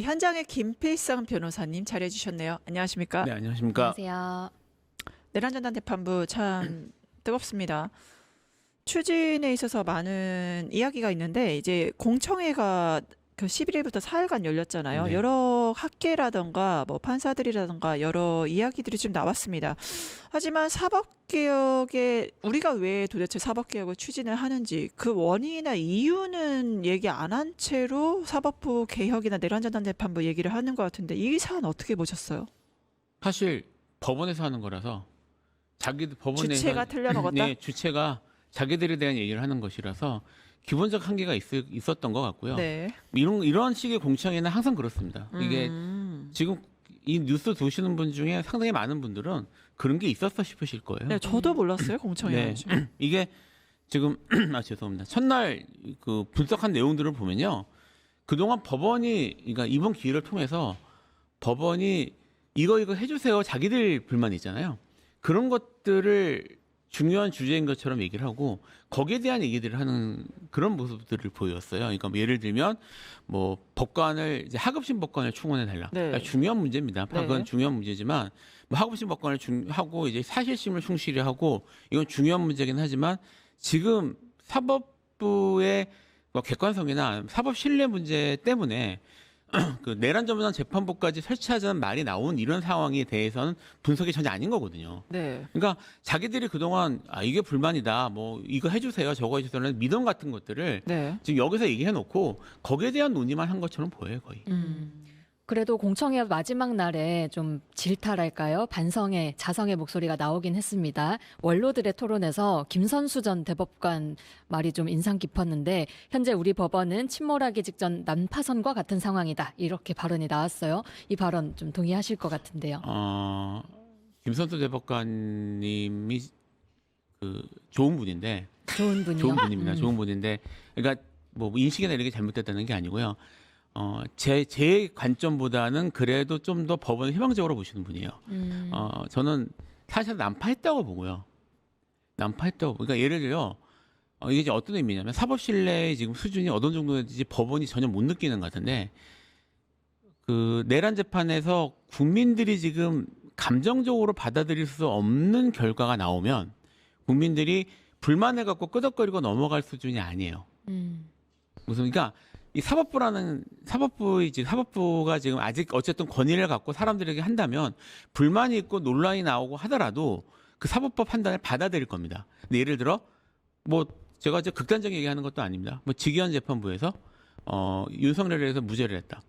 현장의 김필성 변호사님 자리해 주셨네요. 안녕하십니까? 네, 안녕하십니까. 안녕하세요. 내란전단 재판부 참 뜨겁습니다. 추진에 있어서 많은 이야기가 있는데 이제 공청회가 그 11일부터 4일간 열렸잖아요. 네. 여러 학계라던가 뭐 판사들이라던가 여러 이야기들이 좀 나왔습니다. 하지만 사법개혁에 우리가 왜 도대체 사법개혁을 추진을 하는지 그 원인이나 이유는 얘기 안 한 채로 사법부 개혁이나 내란전단 재판부 얘기를 하는 것 같은데 이 사안 어떻게 보셨어요? 사실 법원에서 하는 거라서 자기들 법원에서 주체가 틀려먹었다? 네, 주체가 자기들에 대한 얘기를 하는 것이라서 기본적 한계가 있었던 것 같고요. 네. 이런 식의 공청회는 항상 그렇습니다. 이게 지금 이 뉴스 보시는 분 중에 상당히 많은 분들은 그런 게 있었어 싶으실 거예요. 네, 저도 몰랐어요 공청회. 네. 이게 지금 죄송합니다. 첫날 그 분석한 내용들을 보면요. 그동안 법원이 그러니까 이번 기회를 통해서 법원이 이거 해주세요. 자기들 불만 있잖아요. 그런 것들을 중요한 주제인 것처럼 얘기를 하고 거기에 대한 얘기들을 하는 그런 모습들을 보였어요. 그러니까 뭐 예를 들면 뭐 법관을 이제 하급심 법관을 충원해 달라. 네. 그러니까 중요한 문제입니다. 그건 네. 중요한 문제지만 뭐 하급심 법관을 하고 이제 사실심을 충실히 하고 이건 중요한 문제긴 하지만 지금 사법부의 뭐 객관성이나 사법 신뢰 문제 때문에 그 내란전단 재판부까지 설치하자는 말이 나온 이런 상황에 대해서는 분석이 전혀 아닌 거거든요. 네. 그러니까 자기들이 그동안 이게 불만이다, 뭐 이거 해주세요, 저거 해주세요는 미동 같은 것들을 네. 지금 여기서 얘기해놓고 거기에 대한 논의만 한 것처럼 보여요 거의. 그래도 공청회 마지막 날에 좀 질타랄까요? 반성의 자성의 목소리가 나오긴 했습니다. 원로들의 토론에서 김선수 전 대법관 말이 좀 인상 깊었는데 현재 우리 법원은 침몰하기 직전 난파선과 같은 상황이다. 이렇게 발언이 나왔어요. 이 발언 좀 동의하실 것 같은데요. 김선수 대법관님이 그 좋은 분인데 좋은 분이요. 좋은 분입니다. 좋은 분인데 그러니까 뭐 인식이나 이런 게 잘못됐다는 게 아니고요. 제 관점보다는 그래도 좀 더 법원을 희망적으로 보시는 분이에요. 저는 사실 난파했다고 보고요. 난파했다고. 그러니까 예를 들어 이게 이제 어떤 의미냐면 사법 신뢰의 지금 수준이 어느 정도인지 법원이 전혀 못 느끼는 것 같은데 그 내란 재판에서 국민들이 지금 감정적으로 받아들일 수 없는 결과가 나오면 국민들이 불만을 갖고 끄덕거리고 넘어갈 수준이 아니에요. 무슨 그러니까 이 사법부가 지금 아직 어쨌든 권위를 갖고 사람들에게 한다면 불만이 있고 논란이 나오고 하더라도 그 사법부 판단을 받아들일 겁니다. 근데 예를 들어 뭐 제가 이제 극단적인 얘기하는 것도 아닙니다. 뭐 직위원 재판부에서 윤석열에 대해서 무죄를 했다.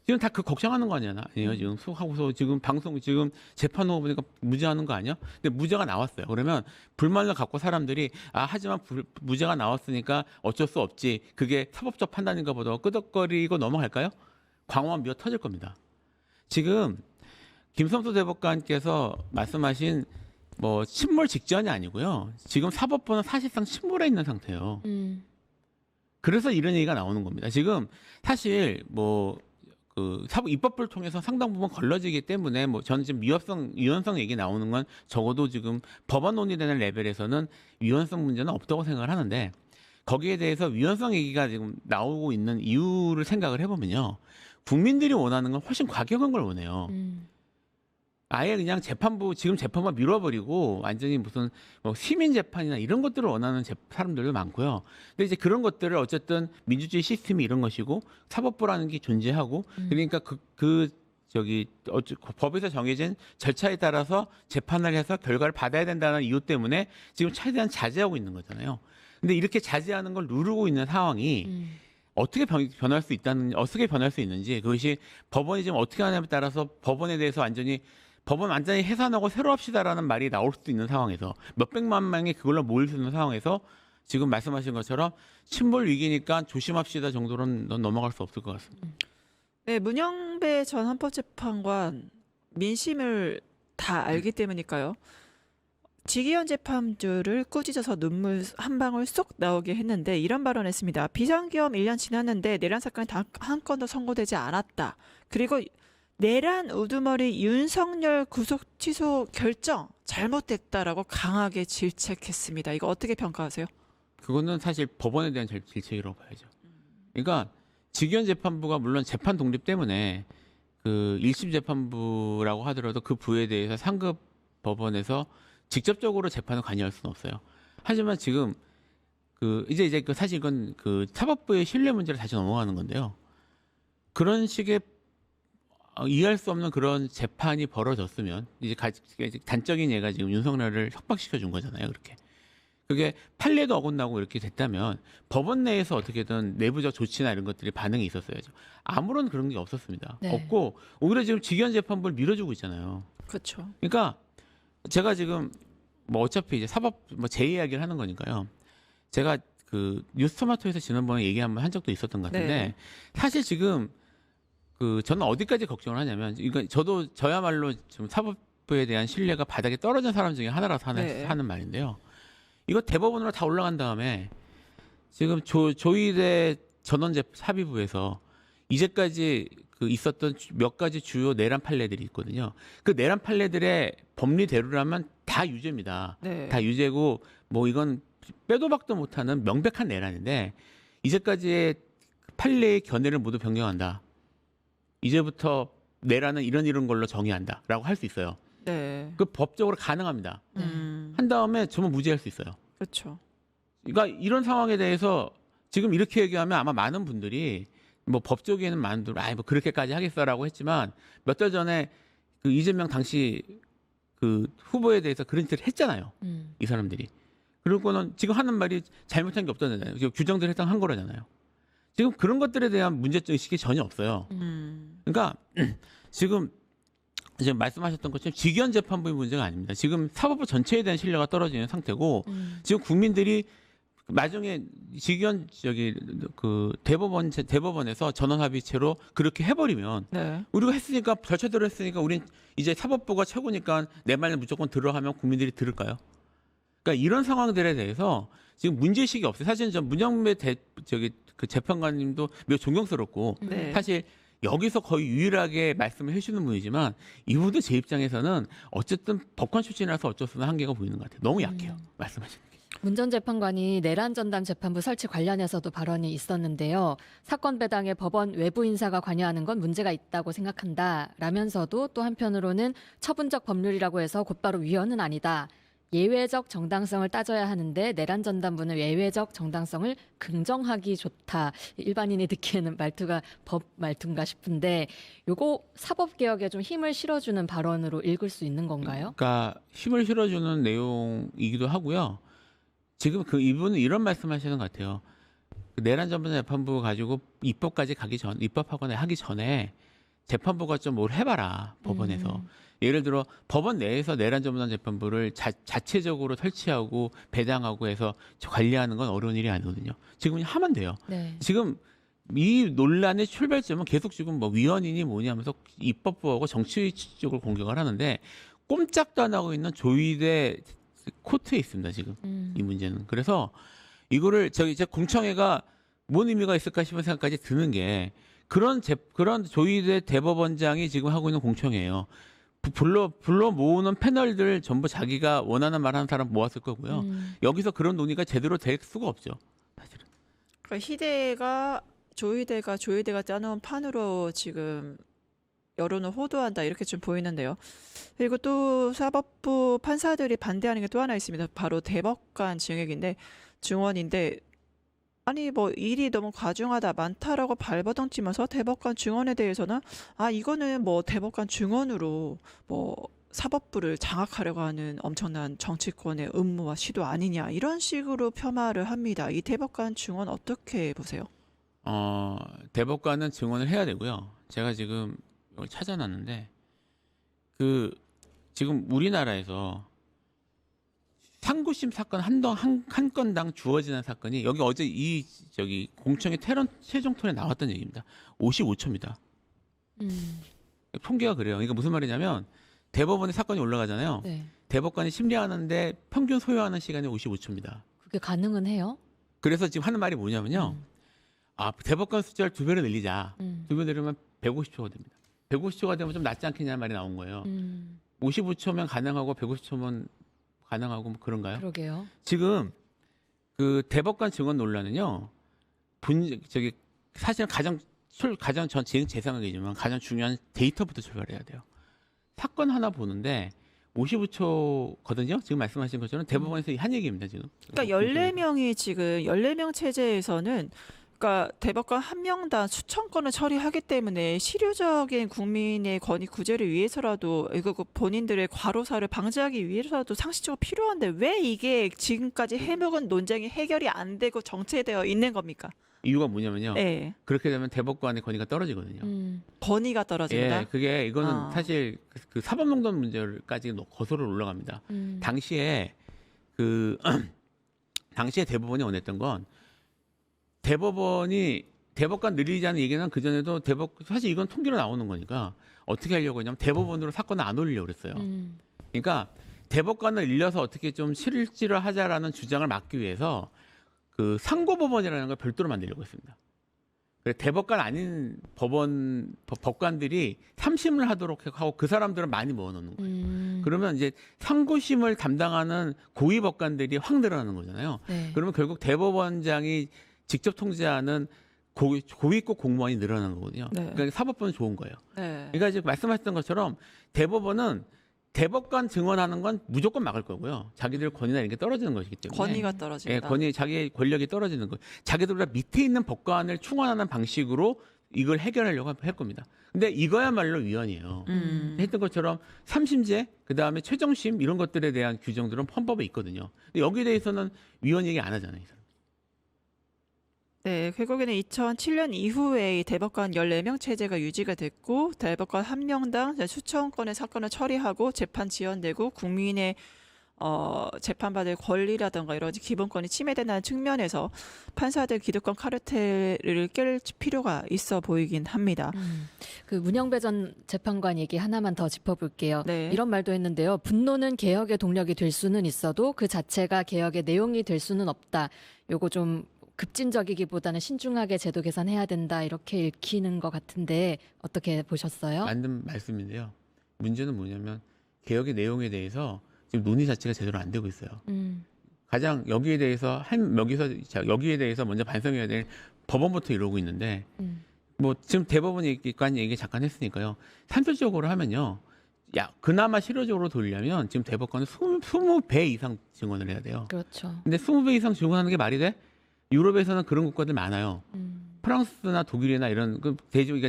지금 다 그 걱정하는 거 아니에요? 지금 하고서 지금 지금 재판 후 보니까 무죄하는 거 아니야? 근데 무죄가 나왔어요. 그러면 불만을 갖고 사람들이 하지만 무죄가 나왔으니까 어쩔 수 없지. 그게 사법적 판단인가 보다 끄덕거리고 넘어갈까요? 광화문 미어 터질 겁니다. 지금 김선수 대법관께서 말씀하신 뭐 침몰 직전이 아니고요. 지금 사법부는 사실상 침몰해 있는 상태예요. 그래서 이런 얘기가 나오는 겁니다. 지금 사실 뭐 그 사법 입법부를 통해서 상당 부분 걸러지기 때문에 뭐 저는 지금 위헌성 얘기 나오는 건 적어도 지금 법안 논의되는 레벨에서는 위헌성 문제는 없다고 생각을 하는데 거기에 대해서 위헌성 얘기가 지금 나오고 있는 이유를 생각을 해보면요. 국민들이 원하는 건 훨씬 과격한 걸 원해요. 아예 그냥 지금 재판만 밀어버리고 완전히 무슨 뭐 시민 재판이나 이런 것들을 원하는 사람들도 많고요. 근데 이제 그런 것들을 어쨌든 민주주의 시스템이 이런 것이고 사법부라는 게 존재하고 그러니까 법에서 정해진 절차에 따라서 재판을 해서 결과를 받아야 된다는 이유 때문에 지금 최대한 자제하고 있는 거잖아요. 근데 이렇게 자제하는 걸 누르고 있는 상황이 어떻게 변할 수 있는지 그것이 법원이 지금 어떻게 하냐에 따라서 법원에 대해서 법원 완전히 해산하고 새로 합시다라는 말이 나올 수도 있는 상황에서 몇백만 명이 그걸로 모일 수 있는 상황에서 지금 말씀하신 것처럼 침몰 위기니까 조심합시다 정도로는 넘어갈 수 없을 것 같습니다. 네, 문영배 전 헌법재판관 민심을 다 알기 때문일까요? 직위원 재판주를 꾸짖어서 눈물 한 방울 쏙 나오게 했는데 이런 발언했습니다. 비상계엄 1년 지났는데 내란 사건이 단 한 건도 선고되지 않았다. 그리고 내란 우두머리 윤석열 구속 취소 결정 잘못됐다라고 강하게 질책했습니다. 이거 어떻게 평가하세요? 그거는 사실 법원에 대한 질책이라고 봐야죠. 그러니까 직위원 재판부가 물론 재판 독립 때문에 그 1심 재판부라고 하더라도 그 부에 대해서 상급 법원에서 직접적으로 재판을 관여할 수는 없어요. 하지만 지금 그 이제 그 사실 이건 그 사법부의 신뢰 문제를 다시 넘어가는 건데요. 그런 식의 이해할 수 없는 그런 재판이 벌어졌으면 이제 단적인 예가 지금 윤석열을 협박시켜 준 거잖아요. 그렇게. 그게 판례도 어긋나고 이렇게 됐다면 법원 내에서 어떻게든 내부적 조치나 이런 것들이 반응이 있었어야죠. 아무런 그런 게 없었습니다. 네. 없고 오히려 지금 직위원 재판부를 밀어주고 있잖아요. 그렇죠. 그러니까 제가 지금 뭐 어차피 이제 사법 뭐 제 이야기를 하는 거니까요. 제가 그 뉴스토마토에서 지난번에 얘기 한번 한 적도 있었던 것 같은데 네. 사실 지금 그 저는 어디까지 걱정을 하냐면 이거 저도 저야말로 지금 사법부에 대한 신뢰가 바닥에 떨어진 사람 중에 하나라서 네. 하는 말인데요. 이거 대법원으로 다 올라간 다음에 지금 조의대 전원 합의부에서 이제까지 그 있었던 몇 가지 주요 내란 판례들이 있거든요. 그 내란 판례들의 법리대로라면 다 유죄입니다. 네. 다 유죄고 뭐 이건 빼도 박도 못하는 명백한 내란인데 이제까지의 판례의 견해를 모두 변경한다. 이제부터 내란은 이런 걸로 정의한다라고 할 수 있어요. 네. 그 법적으로 가능합니다. 네. 한 다음에 전부 무죄할 수 있어요. 그렇죠. 그러니까 이런 상황에 대해서 지금 이렇게 얘기하면 아마 많은 분들이 뭐 법조계에는 많은 분들 뭐 그렇게까지 하겠어라고 했지만 몇 달 전에 그 이재명 당시 그 후보에 대해서 그런 짓을 했잖아요. 이 사람들이. 그리고는 지금 하는 말이 잘못한 게 없다잖아요. 규정들 해당한 거라잖아요. 지금 그런 것들에 대한 문제적 의식이 전혀 없어요. 그러니까 지금 말씀하셨던 것처럼 직위원 재판부의 문제가 아닙니다. 지금 사법부 전체에 대한 신뢰가 떨어지는 상태고 지금 국민들이 나중에 직위원 그 대법원에서 전원합의체로 그렇게 해버리면 네. 우리가 했으니까 절차대로 했으니까 우린 이제 사법부가 최고니까 내 말을 무조건 들어하면 국민들이 들을까요? 그러니까 이런 상황들에 대해서 지금 문제의식이 없어요. 사실은 전 문영배 그 재판관님도 매우 존경스럽고 네. 사실 여기서 거의 유일하게 말씀을 해주는 분이지만 이분도 제 입장에서는 어쨌든 법관 출신이라서 어쩔 수 없는 한계가 보이는 것 같아요. 너무 약해요. 말씀하시는 게. 문 전 재판관이 내란 전담 재판부 설치 관련해서도 발언이 있었는데요. 사건 배당에 법원 외부 인사가 관여하는 건 문제가 있다고 생각한다라면서도 또 한편으로는 처분적 법률이라고 해서 곧바로 위헌은 아니다. 예외적 정당성을 따져야 하는데 내란 전담부는 예외적 정당성을 긍정하기 좋다. 일반인이 듣기에는 말투가 법 말투인가 싶은데 요거 사법개혁에 좀 힘을 실어주는 발언으로 읽을 수 있는 건가요? 그러니까 힘을 실어주는 내용이기도 하고요. 지금 그 이분은 이런 말씀하시는 것 같아요. 내란 전담 재판부 가지고 입법하거나 하기 전에 재판부가 좀 뭘 해봐라 법원에서. 예를 들어 법원 내에서 내란 전담 재판부를 자체적으로 설치하고 배당하고 해서 관리하는 건 어려운 일이 아니거든요. 지금 그냥 하면 돼요. 네. 지금 이 논란의 출발점은 계속 지금 뭐 위헌이니 뭐냐면서 입법부하고 정치 쪽을 공격을 하는데 꼼짝도 안 하고 있는 조의대 코트에 있습니다. 지금 이 문제는. 그래서 이거를 제 공청회가 뭔 의미가 있을까 싶은 생각까지 드는 게 그런 조의대 대법원장이 지금 하고 있는 공청회예요. 불러 모으는 패널들 전부 자기가 원하는 말 하는 사람 모았을 거고요. 여기서 그런 논의가 제대로 될 수가 없죠. 사실은. 그러니까 조의대가 짜놓은 판으로 지금 여론을 호도한다 이렇게 좀 보이는데요. 그리고 또 사법부 판사들이 반대하는 게 또 하나 있습니다. 바로 대법관 증원인데 아니 뭐 일이 너무 과중하다 많다라고 발버둥 치면서 대법관 증언에 대해서는 이거는 뭐 대법관 증언으로 뭐 사법부를 장악하려고 하는 엄청난 정치권의 음모와 시도 아니냐 이런 식으로 폄하를 합니다. 이 대법관 증언 어떻게 보세요? 대법관은 증언을 해야 되고요. 제가 지금 이걸 찾아놨는데 지금 우리나라에서 상고심 사건 한 건당 주어지는 사건이 여기 어제 공청회 최종 톤에 나왔던 얘기입니다. 55초입니다. 통계가 그래요. 그러니까 무슨 말이냐면 대법원에 사건이 올라가잖아요. 네. 대법관이 심리하는데 평균 소요하는 시간이 55초입니다. 그게 가능은 해요? 그래서 지금 하는 말이 뭐냐면요. 대법관 숫자를 2배로 늘리자. 2배 늘리면 150초가 됩니다. 150초가 되면 좀 낫지 않겠냐는 말이 나온 거예요. 55초면 가능하고 150초면 가능하고 뭐 그런가요? 그러게요. 지금 그 대법관 증언 논란은요. 사실은 제 생각이지만 가장 중요한 데이터부터 출발해야 돼요. 사건 하나 보는데 55초거든요. 지금 말씀하신 것처럼 대법원에서 한 얘기입니다. 지금. 그러니까 14명이 지금 14명 체제에서는 그러니까 대법관 한 명당 수천 건을 처리하기 때문에 실효적인 국민의 권익 구제를 위해서라도 이거 본인들의 과로사를 방지하기 위해서라도 상식적으로 필요한데 왜 이게 지금까지 해묵은 논쟁이 해결이 안 되고 정체되어 있는 겁니까? 이유가 뭐냐면요. 네. 그렇게 되면 대법관의 권위가 떨어지거든요. 권위가 떨어진다. 예, 그게 이거는 아. 사실 그 사법농단 문제까지 거슬러 올라갑니다. 당시에 당시에 대법원이 원했던 건 대법관 늘리자는 얘기는 그 전에도 사실 이건 통계로 나오는 거니까 어떻게 하려고 했냐면 대법원으로 사건을 안 올리려고 그랬어요. 그러니까 대법관을 늘려서 어떻게 좀 실질을 하자라는 주장을 막기 위해서 그 상고법원이라는 걸 별도로 만들려고 했습니다. 그래서 대법관 아닌 법관들이 3심을 하도록 하고 그 사람들은 많이 모아놓는 거예요. 그러면 이제 상고심을 담당하는 고위 법관들이 확 늘어나는 거잖아요. 네. 그러면 결국 대법원장이 직접 통제하는 고위급 공무원이 늘어나는 거거든요. 네. 그러니까 사법부는 좋은 거예요. 네. 그러니까 지금 말씀하셨던 것처럼 대법원은 대법관 증언하는 건 무조건 막을 거고요. 자기들 권위나 이런 게 떨어지는 것이기 때문에. 권위가 떨어진다. 예, 자기의 권력이 떨어지는 거예요. 자기들보다 밑에 있는 법관을 충원하는 방식으로 이걸 해결하려고 할 겁니다. 근데 이거야말로 위헌이에요. 했던 것처럼 3심제, 그다음에 최종심 이런 것들에 대한 규정들은 헌법에 있거든요. 근데 여기에 대해서는 위헌 얘기 안 하잖아요. 이 사람. 네, 결국에는 2007년 이후에 이 대법관 14명 체제가 유지가 됐고 대법관 한 명당 수천 건의 사건을 처리하고 재판 지연되고 국민의 재판받을 권리라든가 여러 가지 기본권이 침해된다는 측면에서 판사들 기득권 카르텔을 깰 필요가 있어 보이긴 합니다. 그 문영배 전 재판관 얘기 하나만 더 짚어볼게요. 네. 이런 말도 했는데요. 분노는 개혁의 동력이 될 수는 있어도 그 자체가 개혁의 내용이 될 수는 없다. 요거 좀 급진적이기보다는 신중하게 제도 개선해야 된다 이렇게 읽히는 것 같은데 어떻게 보셨어요? 맞는 말씀인데요. 문제는 뭐냐면 개혁의 내용에 대해서 지금 논의 자체가 제대로 안 되고 있어요. 가장 여기에 대해서 여기에 대해서 먼저 반성해야 될 법원부터 이러고 있는데 뭐 지금 대법원 얘기 잠깐 했으니까요. 산술적으로 하면요. 그나마 실효적으로 돌리려면 지금 대법관은 20배 이상 증언을 해야 돼요. 그렇죠. 근데 20배 이상 증언하는 게 말이 돼? 유럽에서는 그런 국가들 많아요. 프랑스나 독일이나 이런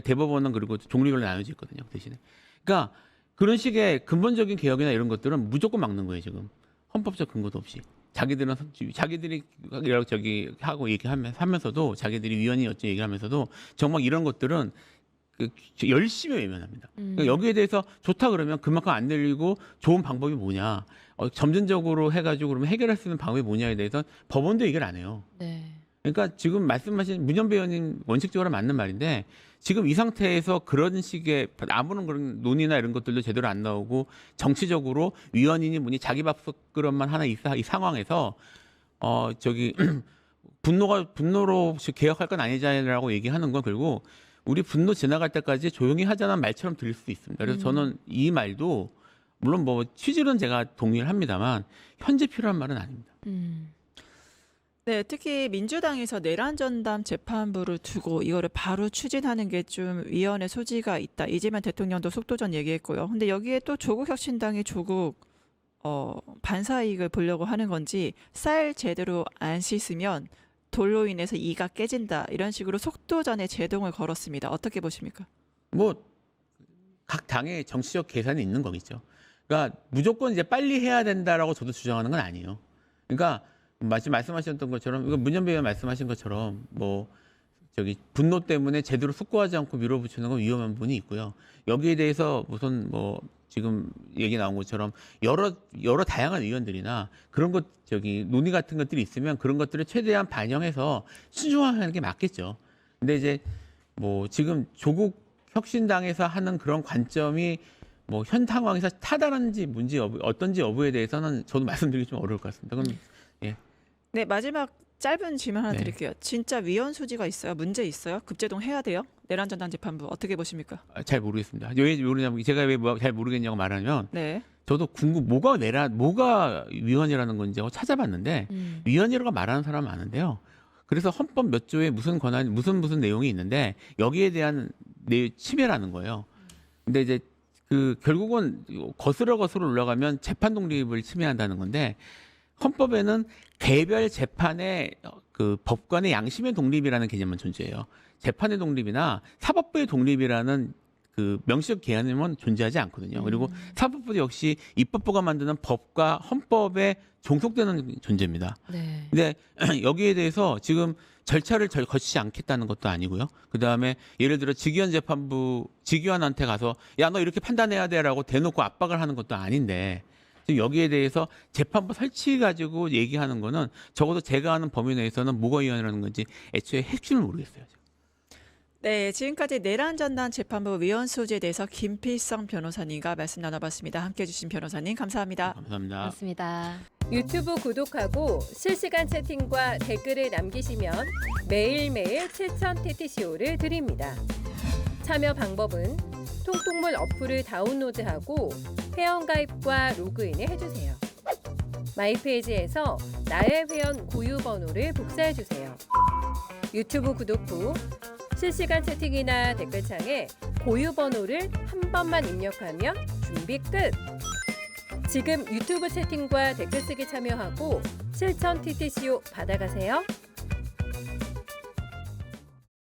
대법원은 그리고 종류별로 나눠져 있거든요. 대신에. 그러니까 그런 식의 근본적인 개혁이나 이런 것들은 무조건 막는 거예요. 지금 헌법적 근거도 없이 자기들이 하고 얘기하면서도 자기들이 위헌이 어찌 얘기하면서도 정말 이런 것들은 열심히 외면합니다. 그러니까 여기에 대해서 좋다 그러면 그만큼 안 늘리고 좋은 방법이 뭐냐, 점진적으로 해가지고 그러면 해결할 수 있는 방법이 뭐냐에 대해서 법원도 얘기를 안 해요. 네. 그러니까 지금 말씀하신 문현배 의원님 원칙적으로 맞는 말인데 지금 이 상태에서 그런 식의 아무런 그런 논의나 이런 것들도 제대로 안 나오고 정치적으로 위헌이니 뭐니 자기 밥그릇만 하나 이 상황에서 분노로 개혁할 건 아니잖아라고 얘기하는 건 결국 우리 분노 지나갈 때까지 조용히 하자는 말처럼 들릴 수 있습니다. 그래서 저는 이 말도 물론 뭐 취지는 제가 동의를 합니다만 현재 필요한 말은 아닙니다. 네, 특히 민주당에서 내란 전담 재판부를 두고 이거를 바로 추진하는 게 좀 위헌의 소지가 있다. 이재명 대통령도 속도전 얘기했고요. 근데 여기에 또 조국 혁신당이 조국 반사 이익을 보려고 하는 건지 쌀 제대로 안 씻으면 돌로 인해서 이가 깨진다. 이런 식으로 속도전에 제동을 걸었습니다. 어떻게 보십니까? 뭐 각 당의 정치적 계산이 있는 거겠죠. 그러니까 무조건 이제 빨리 해야 된다라고 저도 주장하는 건 아니에요. 그러니까 말씀하셨던 것처럼 이거 문현배 의원 말씀하신 것처럼 분노 때문에 제대로 숙고하지 않고 밀어붙이는 건 위험한 부분이 있고요. 여기에 대해서 우선 지금 얘기 나온 것처럼 여러 다양한 의원들이나 그런 논의 같은 것들이 있으면 그런 것들을 최대한 반영해서 신중하게 게 맞겠죠. 근데 이제 지금 조국 혁신당에서 하는 그런 관점이 현 상황에서 타당한지 뭔지 어떤지 여부에 대해서는 저도 말씀드리기 좀 어려울 것 같습니다. 그럼 네, 마지막 짧은 질문 하나 네. 드릴게요. 진짜 위헌 소지가 있어요? 문제 있어요? 급제동 해야 돼요? 내란 전담 재판부 어떻게 보십니까? 잘 모르겠습니다. 왜 모르냐면 제가 왜 잘 모르겠냐고 말하면 네. 저도 뭐가 위헌이라는 건지 찾아봤는데 위헌이라고 말하는 사람 많은데요. 그래서 헌법 몇 조에 무슨 권한, 무슨 내용이 있는데 여기에 대한 침해라는 거예요. 근데 이제 그 결국은 거슬러 올라가면 재판 독립을 침해한다는 건데 헌법에는 개별 재판의 그 법관의 양심의 독립이라는 개념만 존재해요. 재판의 독립이나 사법부의 독립이라는 그 명시적 개념은 존재하지 않거든요. 그리고 사법부도 역시 입법부가 만드는 법과 헌법에 종속되는 존재입니다. 네. 근데 여기에 대해서 지금 절차를 거치지 않겠다는 것도 아니고요. 그다음에 예를 들어 직위원한테 가서 야, 너 이렇게 판단해야 돼라고 대놓고 압박을 하는 것도 아닌데 지금 여기에 대해서 재판부 설치 가지고 얘기하는 거는 적어도 제가 아는 범위 내에서는 뭐가 위헌이라는 건지 애초에 핵심을 모르겠어요. 네, 지금까지 내란전단 재판부 위헌 소지에 대해서 김필성 변호사님과 말씀 나눠봤습니다. 함께해 주신 변호사님 감사합니다. 감사합니다. 고맙습니다. 유튜브 구독하고 실시간 채팅과 댓글을 남기시면 매일매일 7천 TTCO를 드립니다. 참여 방법은 통통물 어플을 다운로드하고 회원가입과 로그인을 해주세요. 마이페이지에서 나의 회원 고유 번호를 복사해주세요. 유튜브 구독 후 실시간 채팅이나 댓글창에 고유 번호를 한 번만 입력하면 준비 끝! 지금 유튜브 채팅과 댓글 쓰기 참여하고 실천 TTCO 받아가세요.